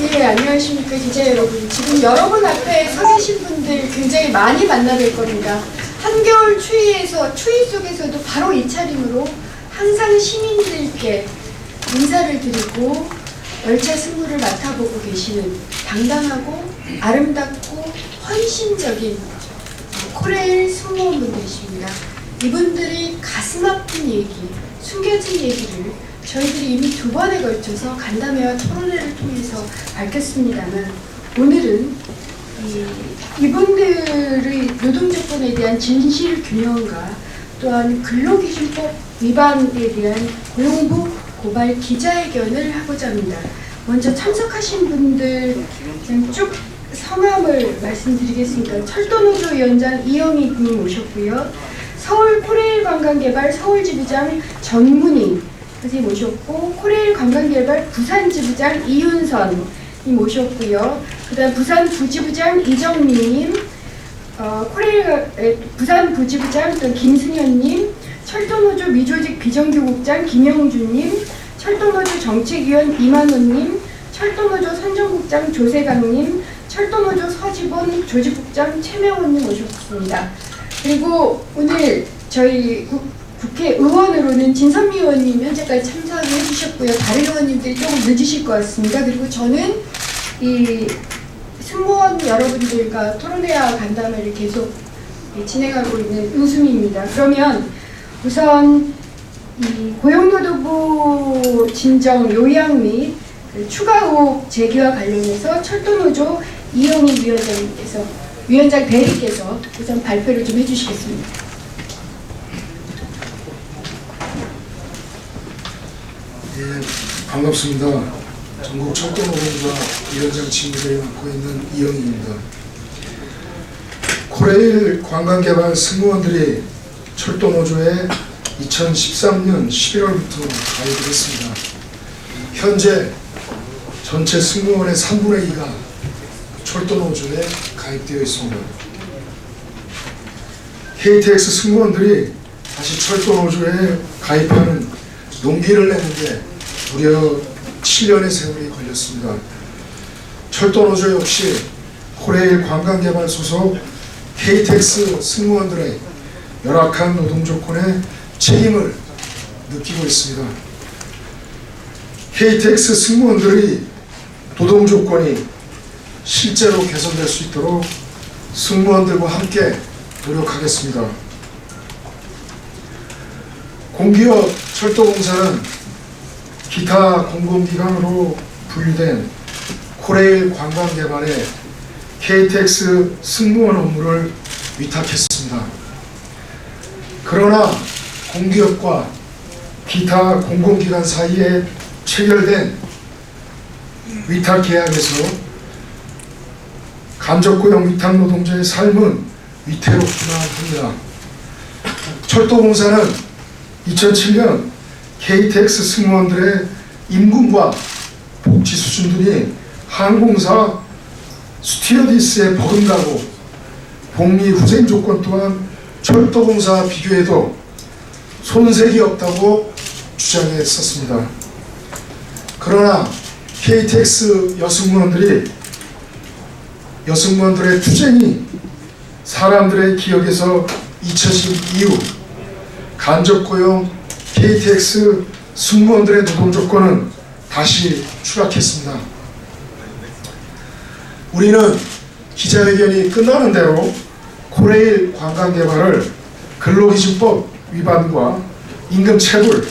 예, 안녕하십니까 기자 여러분. 지금 여러분 앞에 서 계신 분들 굉장히 많이 만나뵐 겁니다. 한겨울 추위에서 추위 속에서도 바로 이 차림으로 항상 시민들께 인사를 드리고 열차 승무를 맡아보고 계시는 당당하고 아름답고 헌신적인 코레일 승무원분들이십니다. 이분들이 가슴 아픈 얘기, 숨겨진 얘기를 저희들이 이미 2번에 걸쳐서 간담회와 토론회를 통해서 밝혔습니다만, 오늘은 이분들의 노동조건에 대한 진실 규명과 또한 근로기준법 위반에 대한 고용부 고발 기자회견을 하고자 합니다. 먼저 참석하신 분들 쭉 성함을 말씀드리겠습니다. 철도노조 위원장 이영희님 오셨고요. 서울 코레일 관광개발 서울지부장 전문희 선생님 모셨고, 코레일 관광개발 부산지부장 이윤선님 모셨고요. 그 다음 부산 부지부장 이정민님, 코레일 부산 부지부장 김승현님, 철도노조 미조직 비정규국장 김영준님, 철도노조 정책위원 이만호님, 철도노조 선정국장 조세강님, 철도노조 서지본 조직국장 최명훈님 모셨습니다. 그리고 오늘 저희 국회의원으로는 진선미 의원님 현재까지 참석을 해주셨고요. 다른 의원님들이 조금 늦으실 것 같습니다. 그리고 저는 이 승무원 여러분들과 토론회와 간담회를 계속 진행하고 있는 유수미입니다. 그러면 우선 이 고용노동부 진정 요약 및 추가 의혹 제기와 관련해서 철도노조 이영희 위원장 대리께서 우선 발표를 좀 해주시겠습니다. 예, 반갑습니다. 전국 철도노동부가 위원장 직무를 맡고 있는 이영희입니다. 코레일 관광개발 승무원들이 철도노조에 2013년 11월부터 가입을 했습니다. 현재 전체 승무원의 3분의 2가 철도노조에 가입되어 있습니다. KTX 승무원들이 다시 철도노조에 가입하는 용기를 내는데 무려 7년의 세월이 걸렸습니다. 철도노조 역시 코레일 관광개발 소속 KTX 승무원들의 열악한 노동조건에 책임을 느끼고 있습니다. KTX 승무원들의 노동조건이 실제로 개선될 수 있도록 승무원들과 함께 노력하겠습니다. 공기업 철도공사는 기타 공공기관으로 분류된 코레일 관광개발에 KTX 승무원 업무를 위탁했습니다. 그러나 공기업과 기타 공공기관 사이에 체결된 위탁 계약에서 간접고용 위탁 노동자의 삶은 위태롭기만 합니다. 철도공사는 2007년 KTX 승무원들의 임금과 복지 수준들이 항공사 스튜어디스에 버금가고 복리 후생 조건 또한 철도공사와 비교해도 손색이 없다고 주장했었습니다. 그러나 KTX 여승무원들의 투쟁이 사람들의 기억에서 잊혀진 이후 간접고용 KTX 승무원들의 노동조건은 다시 추락했습니다. 우리는 기자회견이 끝나는 대로 코레일 관광개발을 근로기준법 위반과 임금체불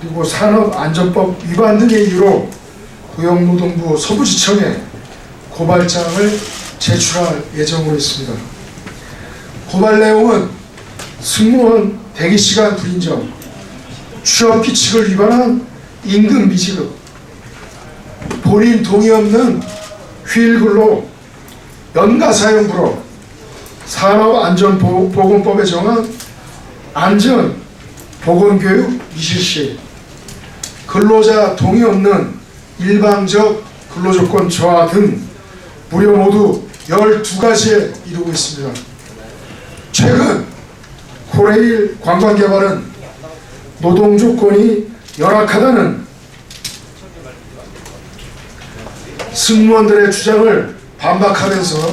그리고 산업안전법 위반 등의 이유로 고용노동부 서부지청에 고발장을 제출할 예정으로 있습니다. 고발 내용은 승무원 대기시간 불인정, 취업규칙을 위반한 임금 미지급, 본인 동의 없는 휴일근로, 연가사용 산업안전보건법에 정한 안전보건교육 미실시, 근로자 동의 없는 일방적 근로조건 저하 등 무려 모두 12가지에 이르고 있습니다. 최근 코레일 관광개발은 노동 조건이 열악하다는 승무원들의 주장을 반박하면서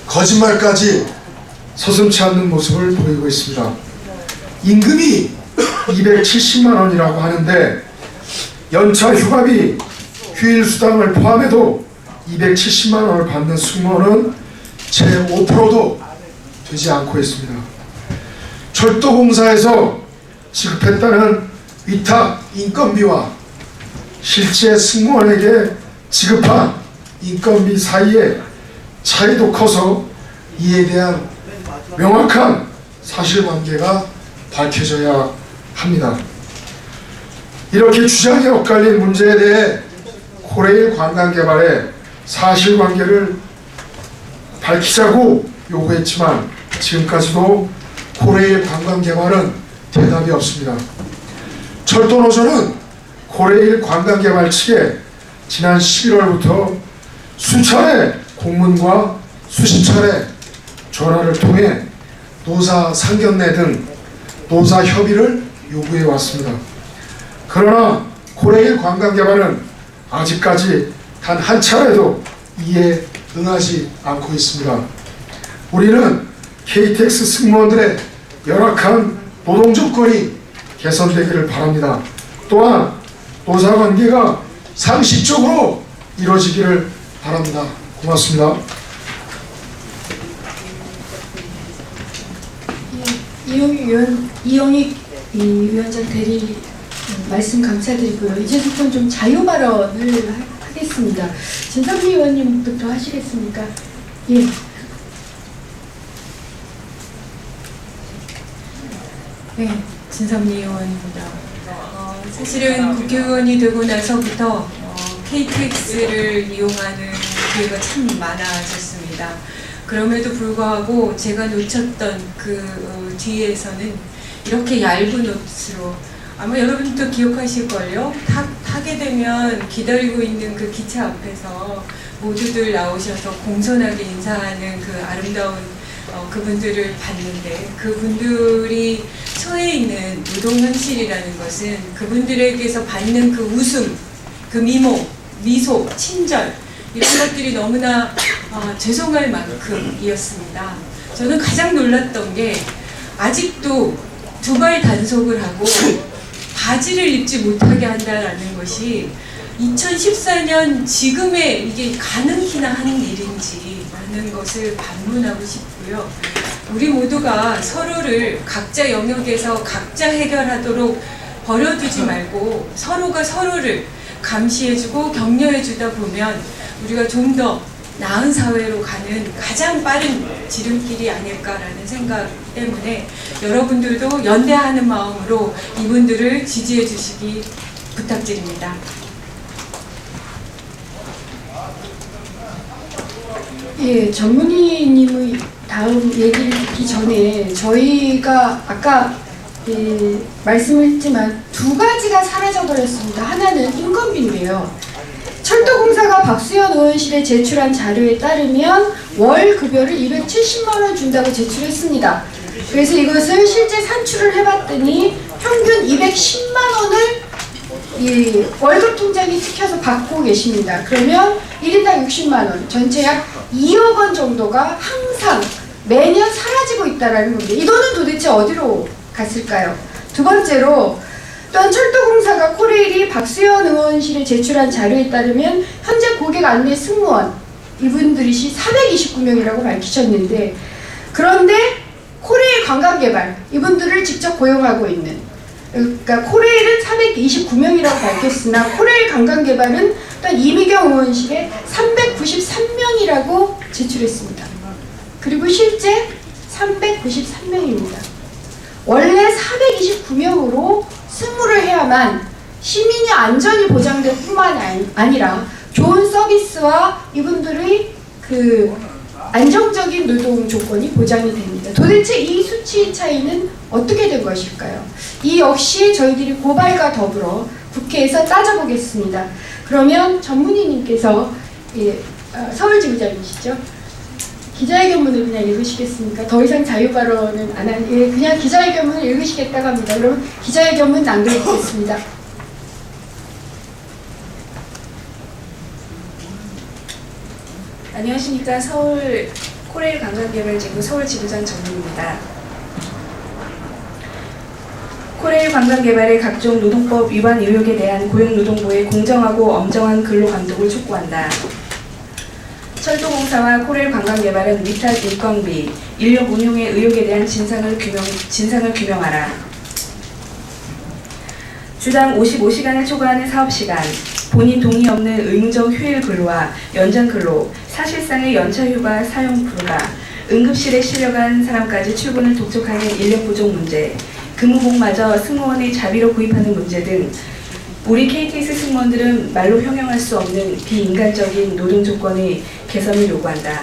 거짓말까지 서슴지 않는 모습을 보이고 있습니다. 임금이 270만 원이라고 하는데 연차 휴가비, 휴일수당을 포함해도 270만 원을 받는 승무원은 제 5%도 되지 않고 있습니다. 철도공사에서 지급했다는 위탁 인건비와 실제 승무원에게 지급한 인건비 사이에 차이도 커서 이에 대한 명확한 사실관계가 밝혀져야 합니다. 이렇게 주장이 엇갈린 문제에 대해 코레일 관광개발의 사실관계를 밝히자고 요구했지만 지금까지도 코레일 관광개발은 대답이 없습니다. 철도노조는 코레일 관광개발 측에 지난 11월부터 수차례 공문과 수십 차례 전화를 통해 노사 상견례 등 노사 협의를 요구해 왔습니다. 그러나 코레일 관광개발은 아직까지 단 한 차례도 이에 응하지 않고 있습니다. 우리는 KTX 승무원들의 열악한 노동 조건이 개선되기를 바랍니다. 또한 노사관계가 상식적으로 이루어지기를 바랍니다. 고맙습니다. 이용익 위원장 대리 말씀 감사드리고요. 이제부터는 좀 자유 발언을 하겠습니다. 진성미 의원님부터 하시겠습니까? 예. 네, 진성미 의원입니다. 사실은 국회의원이 되고 나서부터 KTX를 이용하는 기회가 참 많아졌습니다. 그럼에도 불구하고 제가 놓쳤던 그 뒤에서는 이렇게 얇은 옷으로, 아마 여러분도 기억하실걸요? 타게 되면 기다리고 있는 그 기차 앞에서 모두들 나오셔서 공손하게 인사하는 그 아름다운 그분들을 봤는데, 그분들이 처해 있는 노동 현실이라는 것은 그분들에게서 받는 그 웃음, 그 미소, 친절, 이런 것들이 너무나 죄송할 만큼이었습니다. 저는 가장 놀랐던 게 아직도 두 발 단속을 하고 바지를 입지 못하게 한다는 것이 2014년 지금에 이게 가능키나 하는 일인지 라는 것을 반문하고 싶고요. 우리 모두가 서로를 각자 영역에서 각자 해결하도록 버려두지 말고 서로가 서로를 감시해주고 격려해주다 보면 우리가 좀 더 나은 사회로 가는 가장 빠른 지름길이 아닐까라는 생각 때문에 여러분들도 연대하는 마음으로 이분들을 지지해 주시기 부탁드립니다. 예, 전문의님의 다음 얘기를 듣기 전에 저희가 아까 말씀을 했지만 두 가지가 사라져버렸습니다. 하나는 인건비인데요. 철도공사가 박수현 의원실에 제출한 자료에 따르면 월 급여를 270만 원 준다고 제출했습니다. 그래서 이것을 실제 산출을 해봤더니 평균 210만 원을 이 월급 통장에 찍혀서 받고 계십니다. 그러면 1인당 60만 원, 전체 약 2억 원 정도가 항상 매년 사라지고 있다는 겁니다. 이 돈은 도대체 어디로 갔을까요? 두 번째로, 또한 철도공사가 코레일이 박수현 의원실에 제출한 자료에 따르면 현재 고객 안내 승무원 이분들이 429명이라고 밝히셨는데, 그런데 코레일 관광개발 이분들을 직접 고용하고 있는, 그러니까 코레일은 429명이라고 밝혔으나 코레일 관광개발은 또한 이미경 의원실에 393명이라고 제출했습니다. 그리고 실제 393명입니다. 원래 429명으로 승무를 해야만 시민의 안전이 보장될 뿐만 아니라 좋은 서비스와 이분들의 그 안정적인 노동 조건이 보장이 됩니다. 도대체 이 수치 차이는 어떻게 된 것일까요? 이 역시 저희들이 고발과 더불어 국회에서 따져보겠습니다. 그러면 전문의님께서 서울지부장이시죠? 기자회견문을 그냥 읽으시겠습니까? 더 이상 자유 발언은 안 하니 그냥 기자회견문을 읽으시겠다고 합니다. 그러면 기자회견문 낭독하겠습니다. 안녕하십니까. 서울 코레일 관광개발지구 서울지부장 정민입니다. 코레일 관광개발의 각종 노동법 위반 의혹에 대한 고용노동부의 공정하고 엄정한 근로 감독을 촉구한다. 철도공사와 코레일 관광개발은 위탁 인건비, 인력 운용의 의혹에 대한 진상을 규명하라. 주당 55시간을 초과하는 사업시간, 본인 동의 없는 의무적 휴일 근로와 연장 근로, 사실상의 연차 휴가 사용 불가, 응급실에 실려간 사람까지 출근을 독촉하는 인력 부족 문제, 근무복마저 승무원의 자비로 구입하는 문제 등 우리 KTX 승무원들은 말로 형용할 수 없는 비인간적인 노동 조건의 개선을 요구한다.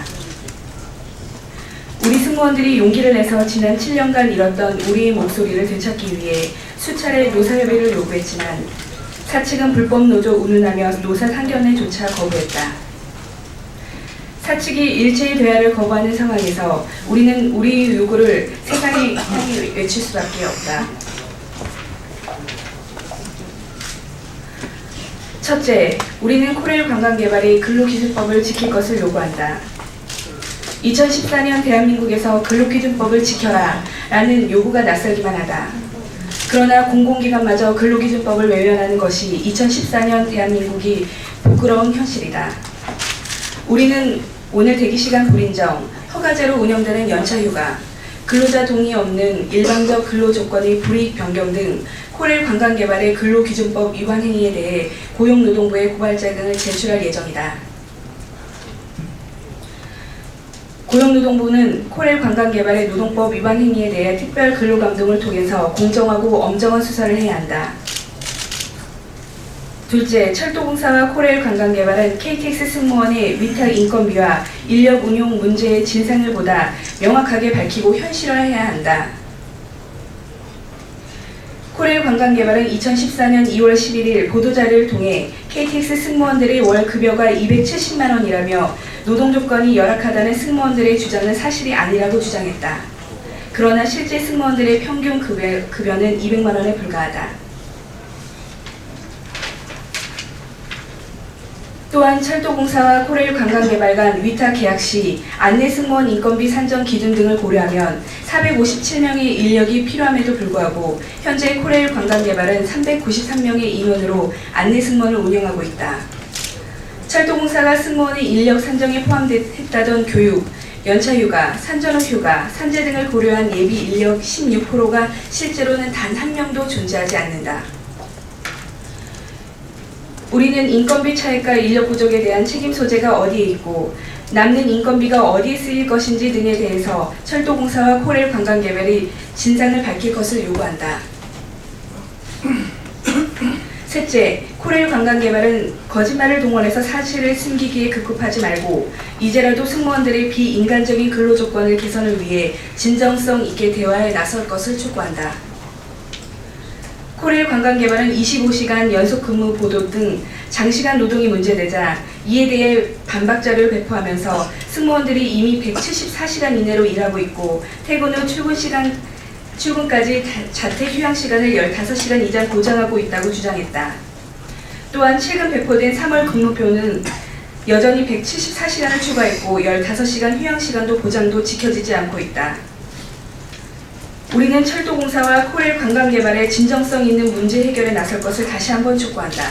우리 승무원들이 용기를 내서 지난 7년간 잃었던 우리의 목소리를 되찾기 위해 수차례 노사협의를 요구했지만 사측은 불법 노조 운운하며 노사 상견례조차 거부했다. 사측이 일체의 대화를 거부하는 상황에서 우리는 우리의 요구를 세상에 향해 외칠 수밖에 없다. 첫째, 우리는 코레일 관광개발이 근로기준법을 지킬 것을 요구한다. 2014년 대한민국에서 근로기준법을 지켜라 라는 요구가 낯설기만 하다. 그러나 공공기관마저 근로기준법을 외면하는 것이 2014년 대한민국이 부끄러운 현실이다. 우리는 오늘 대기시간 불인정, 허가제로 운영되는 연차휴가, 근로자 동의 없는 일방적 근로조건의 불이익 변경 등 코레일 관광개발의 근로기준법 위반 행위에 대해 고용노동부에 고발장을 제출할 예정이다. 고용노동부는 코레일 관광개발의 노동법 위반 행위에 대해 특별 근로감독을 통해서 공정하고 엄정한 수사를 해야 한다. 둘째, 철도공사와 코레일 관광개발은 KTX 승무원의 위탁 인건비와 인력 운용 문제의 진상을 보다 명확하게 밝히고 현실화해야 한다. 코레일 관광개발은 2014년 2월 11일 보도자료를 통해 KTX 승무원들의 월 급여가 270만 원이라며 노동조건이 열악하다는 승무원들의 주장은 사실이 아니라고 주장했다. 그러나 실제 승무원들의 평균 급여는 200만 원에 불과하다. 또한 철도공사와 코레일 관광개발 간 위탁 계약 시 안내 승무원 인건비 산정 기준 등을 고려하면 457명의 인력이 필요함에도 불구하고 현재 코레일 관광개발은 393명의 인원으로 안내 승무원을 운영하고 있다. 철도공사가 승무원의 인력 산정에 포함했다던 교육, 연차휴가, 산전후휴가, 산재 등을 고려한 예비 인력 16%가 실제로는 단 한 명도 존재하지 않는다. 우리는 인건비 차익과 인력 부족에 대한 책임 소재가 어디에 있고 남는 인건비가 어디에 쓰일 것인지 등에 대해서 철도공사와 코레일 관광개발이 진상을 밝힐 것을 요구한다. 셋째, 코레일 관광개발은 거짓말을 동원해서 사실을 숨기기에 급급하지 말고 이제라도 승무원들의 비인간적인 근로조건을 개선을 위해 진정성 있게 대화에 나설 것을 촉구한다. 코레일 관광개발은 25시간 연속근무 보도 등 장시간 노동이 문제되자 이에 대해 반박자료를 배포하면서 승무원들이 이미 174시간 이내로 일하고 있고 퇴근 후 출근까지 자택 휴양시간을 15시간 이상 보장하고 있다고 주장했다. 또한 최근 배포된 3월 근무표는 여전히 174시간을 추가했고 15시간 휴양시간도 보장도 지켜지지 않고 있다. 우리는 철도공사와 코레일 관광개발의 진정성 있는 문제 해결에 나설 것을 다시 한번 촉구한다.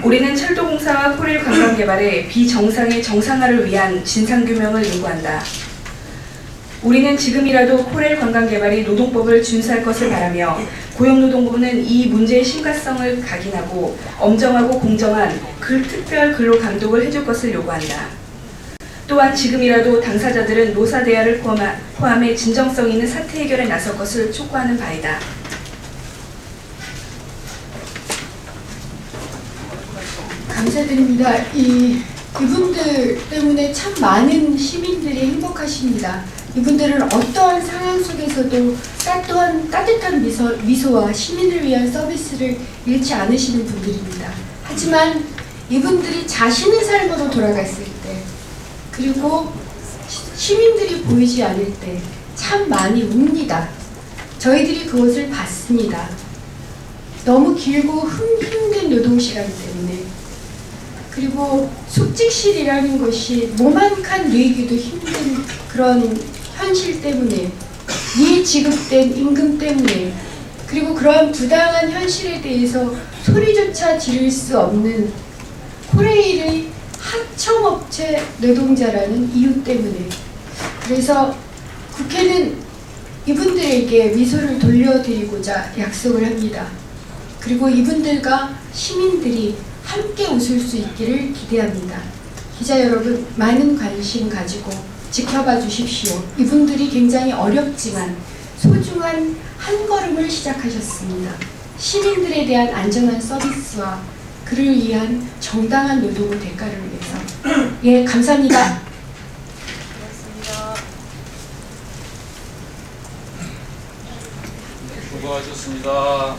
우리는 철도공사와 코레일 관광개발의 비정상의 정상화를 위한 진상규명을 요구한다. 우리는 지금이라도 코레일 관광개발이 노동법을 준수할 것을 바라며 고용노동부는 이 문제의 심각성을 각인하고 엄정하고 공정한 특별 근로 감독을 해줄 것을 요구한다. 또한 지금이라도 당사자들은 노사 대화를 포함해 진정성 있는 사태 해결에 나설 것을 촉구하는 바이다. 감사드립니다. 이분들 때문에 참 많은 시민들이 행복하십니다. 이분들은 어떠한 상황 속에서도 따뜻한 미소와 시민을 위한 서비스를 잃지 않으시는 분들입니다. 하지만 이분들이 자신의 삶으로 돌아갔을 때, 그리고 시민들이 보이지 않을 때 참 많이 웁니다. 저희들이 그것을 봤습니다. 너무 길고 힘든 노동시간 때문에, 그리고 숙직실이라는 것이 몸 한 칸 누이기도 힘든 그런 현실 때문에, 미지급된 임금 때문에, 그리고 그러한 부당한 현실에 대해서 소리조차 지를 수 없는 코레일의 하청업체 노동자라는 이유 때문에, 그래서 국회는 이분들에게 미소를 돌려드리고자 약속을 합니다. 그리고 이분들과 시민들이 함께 웃을 수 있기를 기대합니다. 기자 여러분, 많은 관심 가지고 지켜봐 주십시오. 이분들이 굉장히 어렵지만 소중한 한 걸음을 시작하셨습니다. 시민들에 대한 안전한 서비스와 그를 위한 정당한 노동의 대가를 위해서. 예, 감사합니다. 수고하셨습니다.